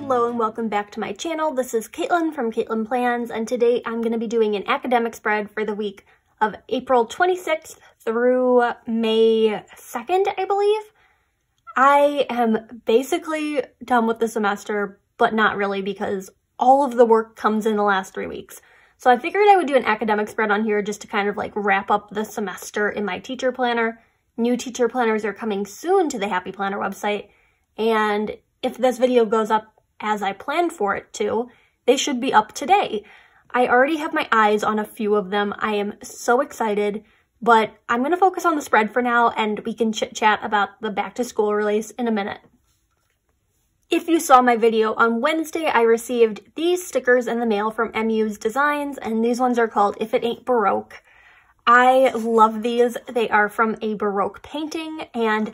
Hello and welcome back to my channel. This is Caitlin from Caitlin Plans, and today I'm going to be doing an academic spread for the week of April 26th through May 2nd, I believe. I am basically done with the semester, but not really because all of the work comes in the last 3 weeks. So I figured I would do an academic spread on here just to kind of like wrap up the semester in my teacher planner. New teacher planners are coming soon to the Happy Planner website, and if this video goes up as I planned for it to, they should be up today. I already have my eyes on a few of them. I am so excited, but I'm going to focus on the spread for now, and we can chit-chat about the back-to-school release in a minute. If you saw my video on Wednesday, I received these stickers in the mail from Emmuse Designs, and these ones are called If It Ain't Baroque. I love these. They are from a Baroque painting, and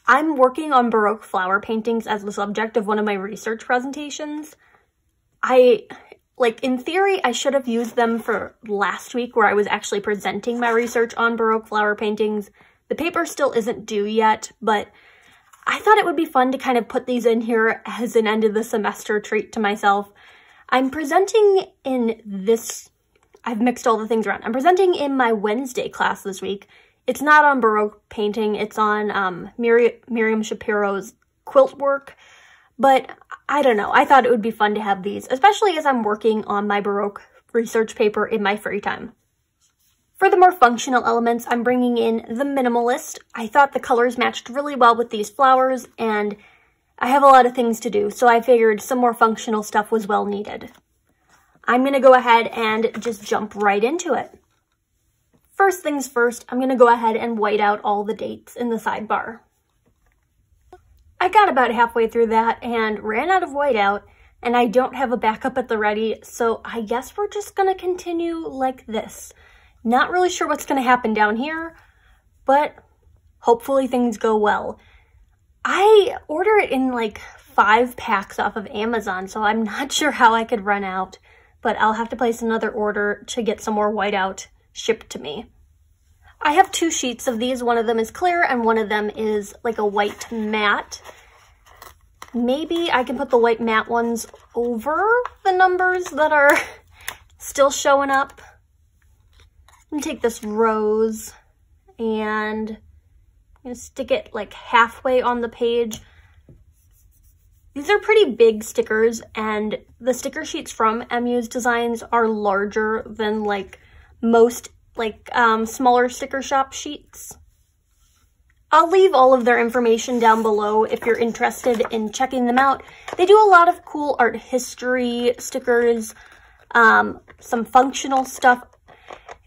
I'm working on Baroque flower paintings as the subject of one of my research presentations. In theory, I should have used them for last week where I was actually presenting my research on Baroque flower paintings. The paper still isn't due yet, but I thought it would be fun to kind of put these in here as an end of the semester treat to myself. I'm presenting in this, I've mixed all the things around. I'm presenting in my Wednesday class this week. It's not on Baroque painting, it's on Miriam Shapiro's quilt work, but I don't know, I thought it would be fun to have these, especially as I'm working on my Baroque research paper in my free time. For the more functional elements, I'm bringing in the Minimalist. I thought the colors matched really well with these flowers, and I have a lot of things to do, so I figured some more functional stuff was well needed. I'm going to go ahead and just jump right into it. First things first, I'm going to go ahead and white out all the dates in the sidebar. I got about halfway through that and ran out of whiteout, and I don't have a backup at the ready, so I guess we're just going to continue like this. Not really sure what's going to happen down here, but hopefully things go well. I order it in like 5 packs off of Amazon, so I'm not sure how I could run out, but I'll have to place another order to get some more whiteout shipped to me. I have 2 sheets of these. One of them is clear and one of them is like a white matte. Maybe I can put the white matte ones over the numbers that are still showing up. I'm gonna take this rose and I'm gonna stick it like halfway on the page. These are pretty big stickers, and the sticker sheets from Emmuse Designs are larger than like most smaller sticker shop sheets. I'll leave all of their information down below if you're interested in checking them out. They do a lot of cool art history stickers, some functional stuff.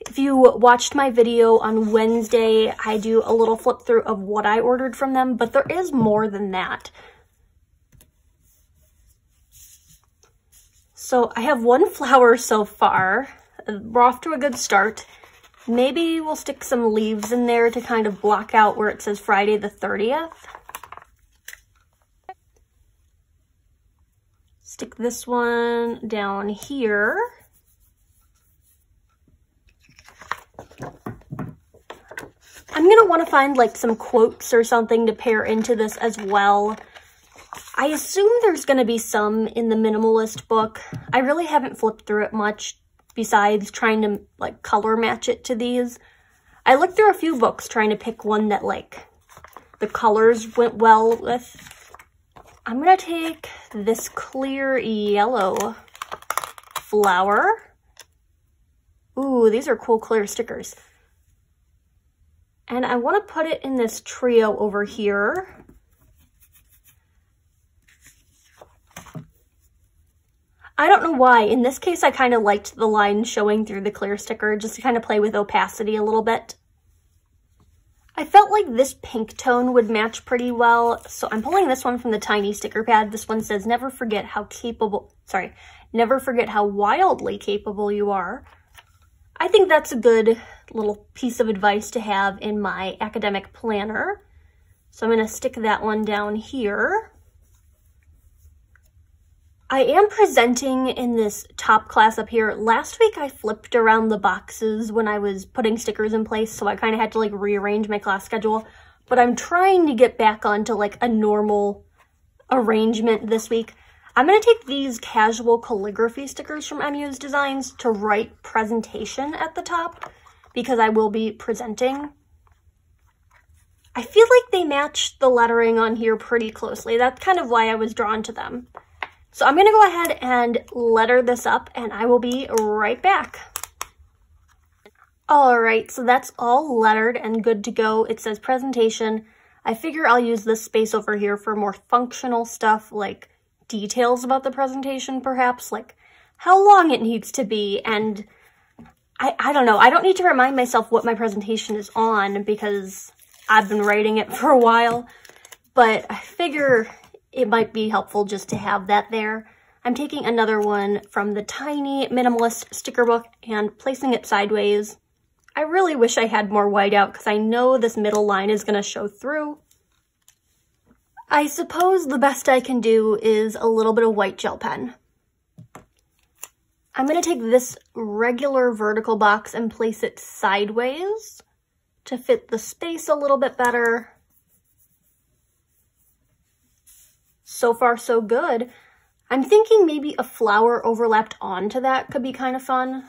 If you watched my video on Wednesday, I do a little flip through of what I ordered from them, but there is more than that. So I have 1 flower so far. We're off to a good start. Maybe we'll stick some leaves in there to kind of block out where it says Friday the 30th. Stick this one down here. I'm going to want to find like some quotes or something to pair into this as well. I assume there's going to be some in the Minimalist book. I really haven't flipped through it much, besides trying to like color match it to these. I looked through a few books trying to pick one that like the colors went well with. I'm gonna take this clear yellow flower. Ooh, these are cool clear stickers. And I want to put it in this trio over here. I don't know why. In this case, I kind of liked the line showing through the clear sticker just to kind of play with opacity a little bit. I felt like this pink tone would match pretty well, so I'm pulling this one from the tiny sticker pad. This one says, never forget how wildly capable you are. I think that's a good little piece of advice to have in my academic planner. So I'm going to stick that one down here. I am presenting in this top class up here. Last week I flipped around the boxes when I was putting stickers in place, so I kind of had to like rearrange my class schedule. But I'm trying to get back onto like a normal arrangement this week. I'm going to take these casual calligraphy stickers from Emmuse Designs to write presentation at the top because I will be presenting. I feel like they match the lettering on here pretty closely. That's kind of why I was drawn to them. So I'm going to go ahead and letter this up and I will be right back. Alright, so that's all lettered and good to go. It says presentation. I figure I'll use this space over here for more functional stuff, like details about the presentation perhaps, like how long it needs to be, and I don't know. I don't need to remind myself what my presentation is on because I've been writing it for a while, but I figure it might be helpful just to have that there. I'm taking another one from the tiny minimalist sticker book and placing it sideways. I really wish I had more white out because I know this middle line is going to show through. I suppose the best I can do is a little bit of white gel pen. I'm going to take this regular vertical box and place it sideways to fit the space a little bit better. So far, so good. I'm thinking maybe a flower overlapped onto that could be kind of fun.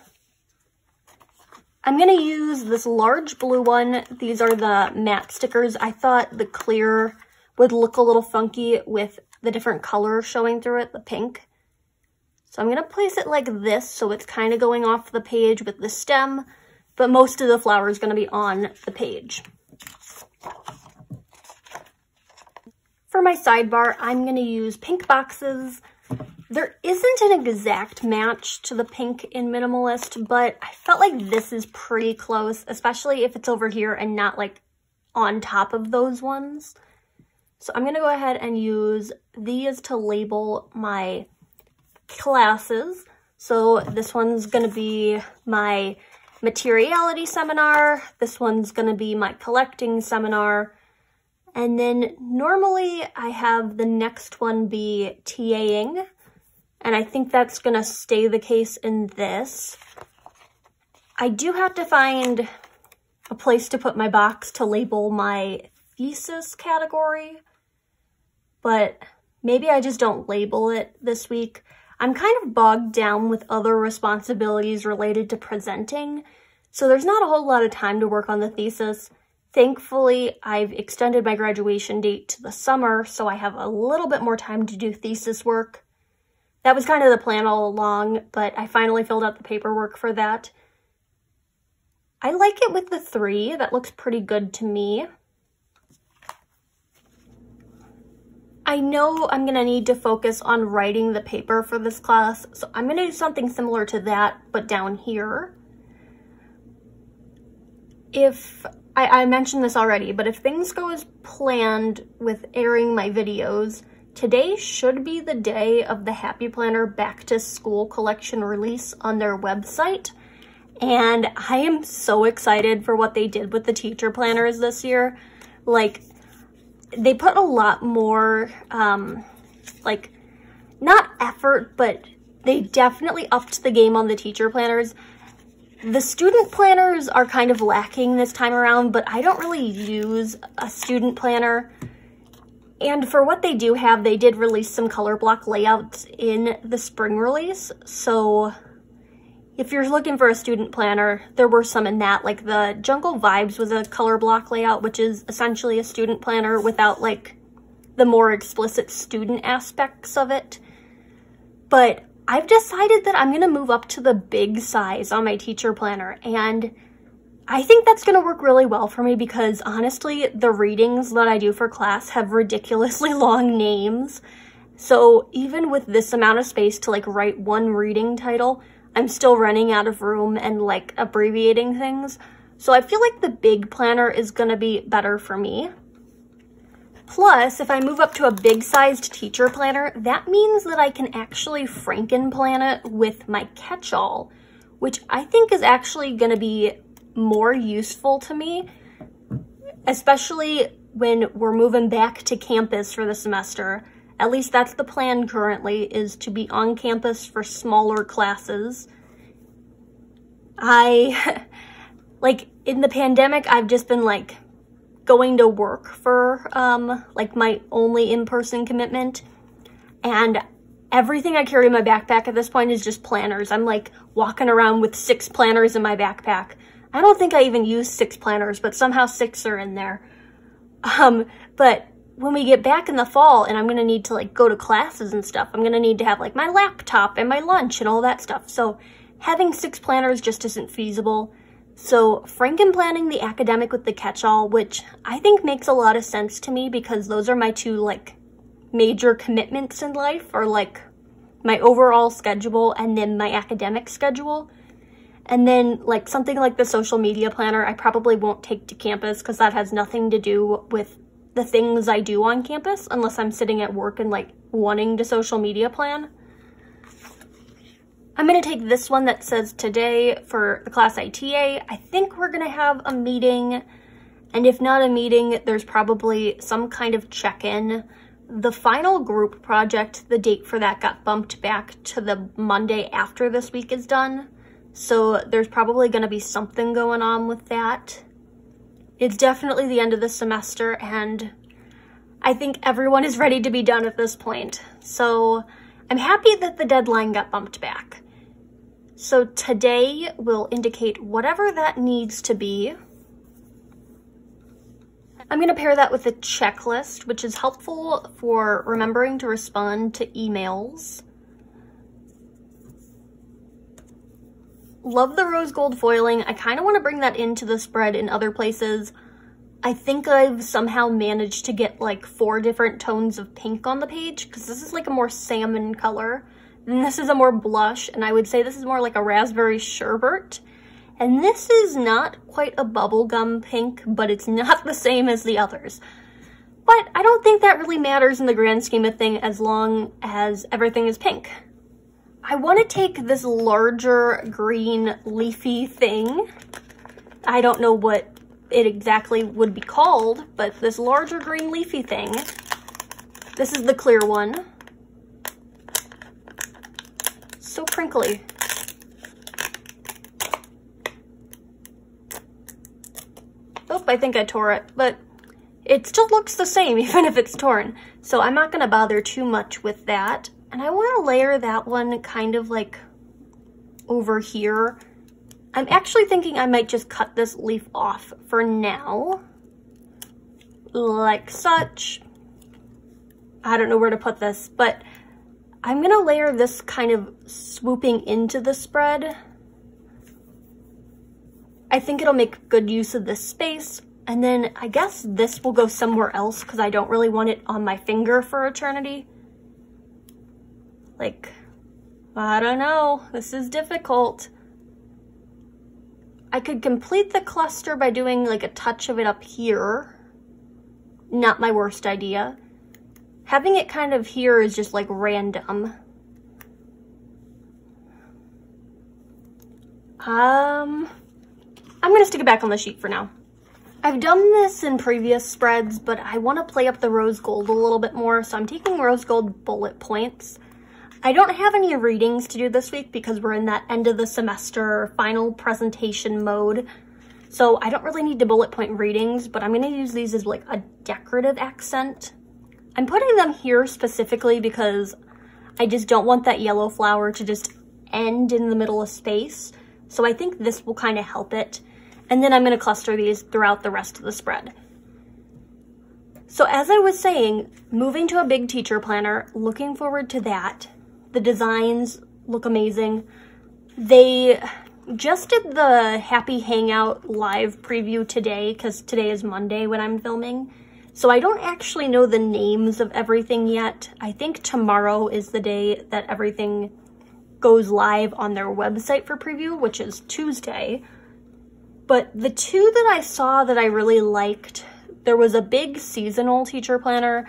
I'm going to use this large blue one. These are the matte stickers. I thought the clear would look a little funky with the different color showing through it, the pink. So I'm going to place it like this so it's kind of going off the page with the stem, but most of the flower is going to be on the page. For my sidebar, I'm going to use pink boxes. There isn't an exact match to the pink in Minimalist, but I felt like this is pretty close, especially if it's over here and not like on top of those ones. So I'm going to go ahead and use these to label my classes. So this one's going to be my materiality seminar. This one's going to be my collecting seminar. And then normally I have the next one be TAing. And I think that's going to stay the case in this. I do have to find a place to put my box to label my thesis category, but maybe I just don't label it this week. I'm kind of bogged down with other responsibilities related to presenting, so there's not a whole lot of time to work on the thesis. Thankfully, I've extended my graduation date to the summer, so I have a little bit more time to do thesis work. That was kind of the plan all along, but I finally filled out the paperwork for that. I like it with the 3. That looks pretty good to me. I know I'm going to need to focus on writing the paper for this class, so I'm going to do something similar to that, but down here. If I mentioned this already, but if things go as planned with airing my videos, today should be the day of the Happy Planner Back to School collection release on their website. And I am so excited for what they did with the teacher planners this year. Like, they put a lot more, like, not effort, but they definitely upped the game on the teacher planners. The student planners are kind of lacking this time around, but I don't really use a student planner. And for what they do have, they did release some color block layouts in the spring release. So if you're looking for a student planner, there were some in that. Like the Jungle Vibes was a color block layout, which is essentially a student planner without like the more explicit student aspects of it. But I've decided that I'm going to move up to the big size on my teacher planner, and I think that's going to work really well for me because honestly, the readings that I do for class have ridiculously long names. So even with this amount of space to like write one reading title, I'm still running out of room and like abbreviating things. So I feel like the big planner is going to be better for me. Plus, if I move up to a big-sized teacher planner, that means that I can actually Franken-plan it with my catch-all, which I think is actually going to be more useful to me, especially when we're moving back to campus for the semester. At least that's the plan currently, is to be on campus for smaller classes. Like, in the pandemic, I've just been, like, going to work for, like, my only in-person commitment. And everything I carry in my backpack at this point is just planners. I'm like walking around with 6 planners in my backpack. I don't think I even use 6 planners, but somehow 6 are in there. But when we get back in the fall and I'm going to need to like go to classes and stuff, I'm going to need to have like my laptop and my lunch and all that stuff. So having 6 planners just isn't feasible. So franken-planning the academic with the catch-all, which I think makes a lot of sense to me because those are my 2 like major commitments in life, or like my overall schedule and then my academic schedule. And then like something like the social media planner, I probably won't take to campus because that has nothing to do with the things I do on campus unless I'm sitting at work and like wanting to social media plan. I'm going to take this one that says today for the class ITA. I think we're going to have a meeting, and if not a meeting, there's probably some kind of check-in. The final group project, the date for that got bumped back to the Monday after this week is done. So there's probably going to be something going on with that. It's definitely the end of the semester, and I think everyone is ready to be done at this point. So I'm happy that the deadline got bumped back. So today will indicate whatever that needs to be. I'm going to pair that with a checklist, which is helpful for remembering to respond to emails. Love the rose gold foiling. I kind of want to bring that into the spread in other places. I think I've somehow managed to get like 4 different tones of pink on the page, because this is like a more salmon color. And this is a more blush, and I would say this is more like a raspberry sherbet. And this is not quite a bubblegum pink, but it's not the same as the others. But I don't think that really matters in the grand scheme of things as long as everything is pink. I want to take this larger green leafy thing. I don't know what it exactly would be called, but this larger green leafy thing. This is the clear one. So crinkly. Oh, I think I tore it, but it still looks the same even if it's torn. So I'm not going to bother too much with that. And I want to layer that one kind of like over here. I'm actually thinking I might just cut this leaf off for now. Like such. I don't know where to put this, but I'm going to layer this kind of swooping into the spread. I think it'll make good use of this space. And then I guess this will go somewhere else because I don't really want it on my finger for eternity. Like, I don't know. This is difficult. I could complete the cluster by doing like a touch of it up here. Not my worst idea. Having it kind of here is just like random. I'm gonna stick it back on the sheet for now. I've done this in previous spreads, but I want to play up the rose gold a little bit more, so I'm taking rose gold bullet points. I don't have any readings to do this week because we're in that end of the semester final presentation mode. So I don't really need to bullet point readings, but I'm going to use these as like a decorative accent. I'm putting them here specifically because I just don't want that yellow flower to just end in the middle of space. So I think this will kind of help it. And then I'm going to cluster these throughout the rest of the spread. So as I was saying, moving to a big teacher planner, looking forward to that. The designs look amazing. They just did the Happy Hangout live preview today because today is Monday when I'm filming. So I don't actually know the names of everything yet. I think tomorrow is the day that everything goes live on their website for preview, which is Tuesday. But the 2 that I saw that I really liked, there was a big seasonal teacher planner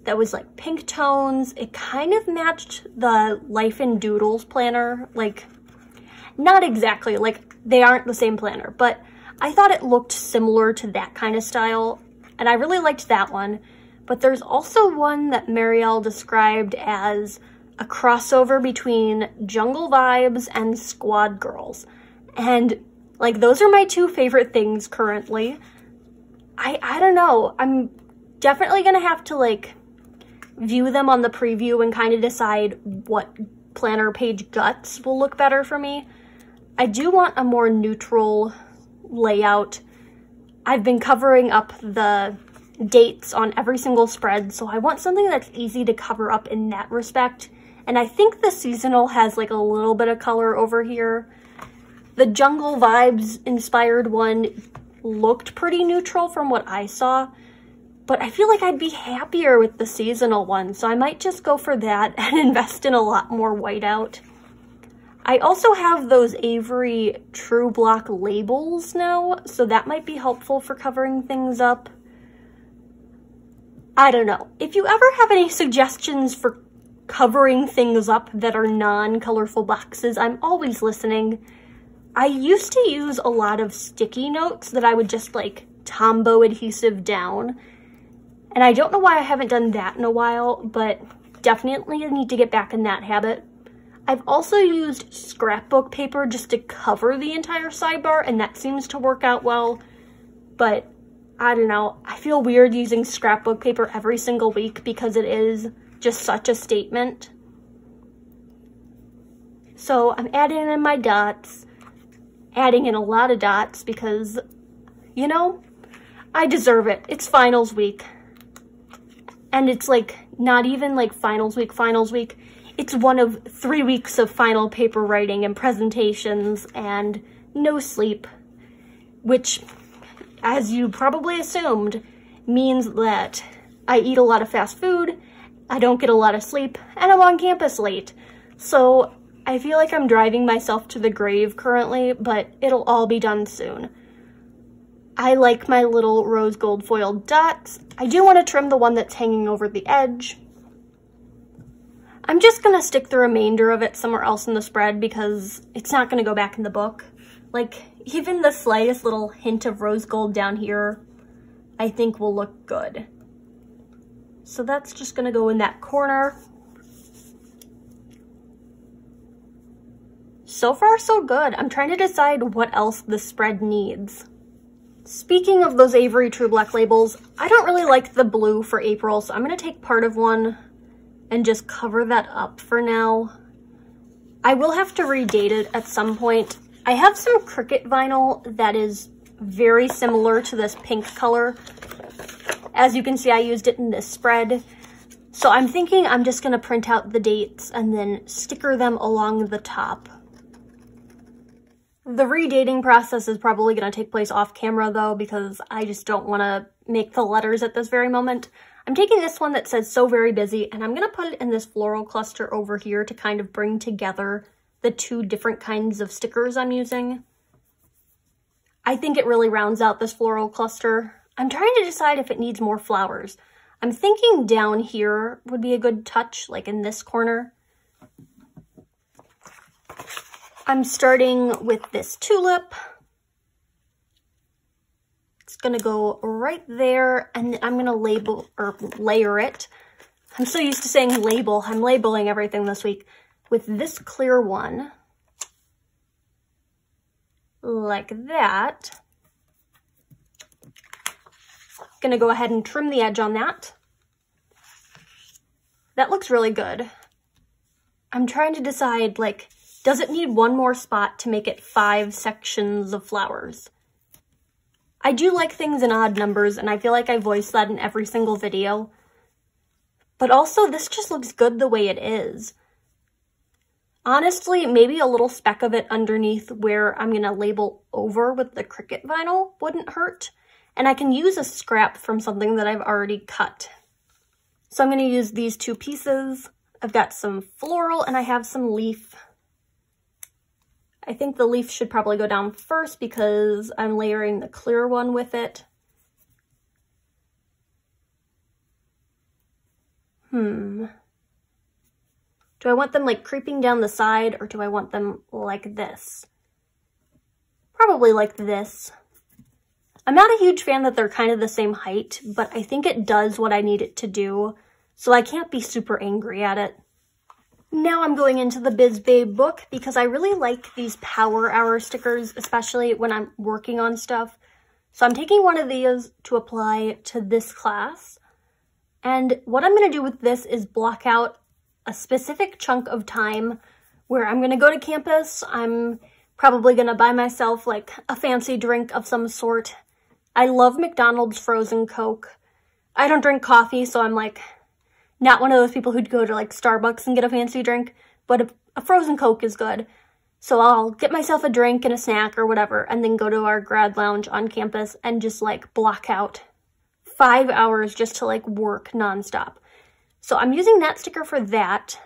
that was like pink tones. It kind of matched the Life in Doodles planner. Like, not exactly, like they aren't the same planner, but I thought it looked similar to that kind of style. And I really liked that one. But there's also one that Marielle described as a crossover between Jungle Vibes and Squad Girls. And like, those are my 2 favorite things currently. I don't know. I'm definitely gonna have to like view them on the preview and kind of decide what planner page guts will look better for me. I do want a more neutral layout. I've been covering up the dates on every single spread, so I want something that's easy to cover up in that respect. And I think the seasonal has like a little bit of color over here. The Jungle Vibes inspired one looked pretty neutral from what I saw, but I feel like I'd be happier with the seasonal one, so I might just go for that and invest in a lot more whiteout. I also have those Avery True Block labels now, so that might be helpful for covering things up. I don't know. If you ever have any suggestions for covering things up that are non-colorful boxes, I'm always listening. I used to use a lot of sticky notes that I would just like Tombow adhesive down. And I don't know why I haven't done that in a while, but definitely need to get back in that habit. I've also used scrapbook paper just to cover the entire sidebar, and that seems to work out well. But I don't know, I feel weird using scrapbook paper every single week because it is just such a statement. So I'm adding in my dots, adding in a lot of dots because, you know, I deserve it. It's finals week. And it's like not even like finals week. It's one of 3 weeks of final paper writing and presentations and no sleep, which, as you probably assumed, means that I eat a lot of fast food, I don't get a lot of sleep, and I'm on campus late. So I feel like I'm driving myself to the grave currently, but it'll all be done soon. I like my little rose gold foiled dots. I do want to trim the one that's hanging over the edge. I'm just going to stick the remainder of it somewhere else in the spread because it's not going to go back in the book. Like, even the slightest little hint of rose gold down here, I think will look good. So that's just going to go in that corner. So far, so good. I'm trying to decide what else the spread needs. Speaking of those Avery True Black labels, I don't really like the blue for April, so I'm going to take part of one and just cover that up for now. I will have to redate it at some point. I have some Cricut vinyl that is very similar to this pink color. As you can see, I used it in this spread. So I'm thinking I'm just going to print out the dates and then sticker them along the top. The redating process is probably going to take place off camera though, because I just don't want to make the letters at this very moment. I'm taking this one that says "So Very Busy" and I'm going to put it in this floral cluster over here to kind of bring together the two different kinds of stickers I'm using. I think it really rounds out this floral cluster. I'm trying to decide if it needs more flowers. I'm thinking down here would be a good touch, like in this corner. I'm starting with this tulip. It's gonna go right there, and I'm gonna label or layer it. I'm so used to saying label. I'm labeling everything this week with this clear one, like that. Gonna go ahead and trim the edge on that. That looks really good. I'm trying to decide, like, does it need one more spot to make it 5 sections of flowers? I do like things in odd numbers, and I feel like I voice that in every single video. But also, this just looks good the way it is. Honestly, maybe a little speck of it underneath where I'm going to label over with the Cricut vinyl wouldn't hurt. And I can use a scrap from something that I've already cut. So I'm going to use these 2 pieces. I've got some floral and I have some leaf. I think the leaf should probably go down first because I'm layering the clear one with it. Do I want them like creeping down the side or do I want them like this? Probably like this. I'm not a huge fan that they're kind of the same height, but I think it does what I need it to do, so I can't be super angry at it. Now I'm going into the Biz Babe book because I really like these Power Hour stickers, especially when I'm working on stuff. So I'm taking one of these to apply to this class. And what I'm going to do with this is block out a specific chunk of time where I'm going to go to campus. I'm probably going to buy myself like a fancy drink of some sort. I love McDonald's frozen Coke. I don't drink coffee, so I'm like not one of those people who'd go to like Starbucks and get a fancy drink, but a frozen Coke is good. So I'll get myself a drink and a snack or whatever, and then go to our grad lounge on campus and just like block out 5 hours just to like work nonstop. So I'm using that sticker for that.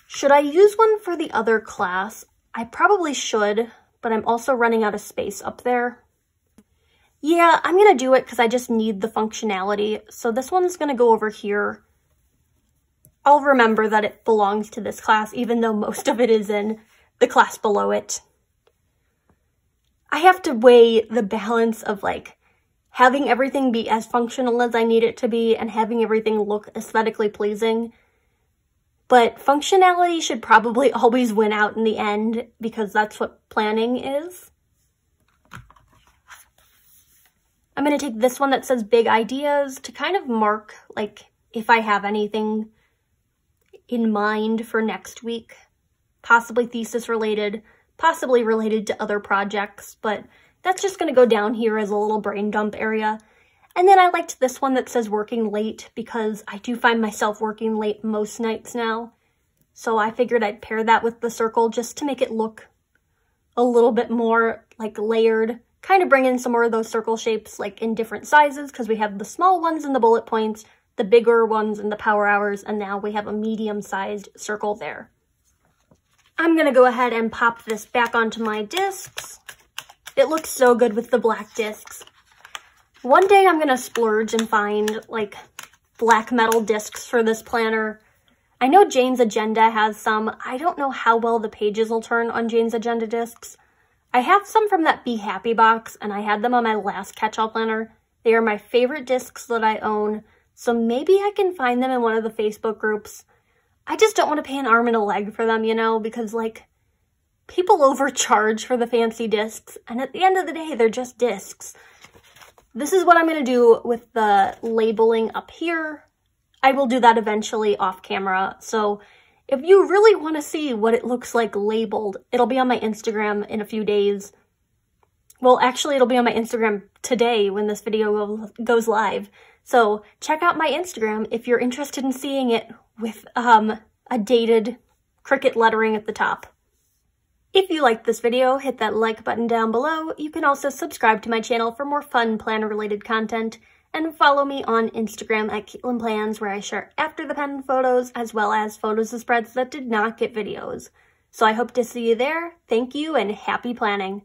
Should I use one for the other class? I probably should, but I'm also running out of space up there. Yeah, I'm gonna do it because I just need the functionality. So this one's gonna go over here. I'll remember that it belongs to this class, even though most of it is in the class below it. I have to weigh the balance of like having everything be as functional as I need it to be and having everything look aesthetically pleasing. But functionality should probably always win out in the end because that's what planning is. I'm going to take this one that says big ideas to kind of mark like if I have anything in mind for next week. Possibly thesis related, possibly related to other projects, but that's just going to go down here as a little brain dump area. And then I liked this one that says working late because I do find myself working late most nights now. So I figured I'd pair that with the circle just to make it look a little bit more like layered, kind of bring in some more of those circle shapes like in different sizes because we have the small ones in the bullet points, the bigger ones in the power hours, and now we have a medium-sized circle there. I'm going to go ahead and pop this back onto my discs. It looks so good with the black discs. One day I'm going to splurge and find like black metal discs for this planner. I know Jane's Agenda has some. I don't know how well the pages will turn on Jane's Agenda discs. I have some from that Be Happy box, and I had them on my last catch-all planner. They are my favorite discs that I own, so maybe I can find them in one of the Facebook groups. I just don't want to pay an arm and a leg for them, you know, because, like, people overcharge for the fancy discs, and at the end of the day, they're just discs. This is what I'm going to do with the labeling up here. I will do that eventually off camera, so if you really want to see what it looks like labeled, it'll be on my Instagram in a few days. Well, actually, it'll be on my Instagram today when this video goes live. So check out my Instagram if you're interested in seeing it with a dated Cricut lettering at the top. If you liked this video, hit that like button down below. You can also subscribe to my channel for more fun planner-related content, and follow me on Instagram at Caitlin Plans, where I share after the pen photos as well as photos of spreads that did not get videos. So I hope to see you there. Thank you and happy planning.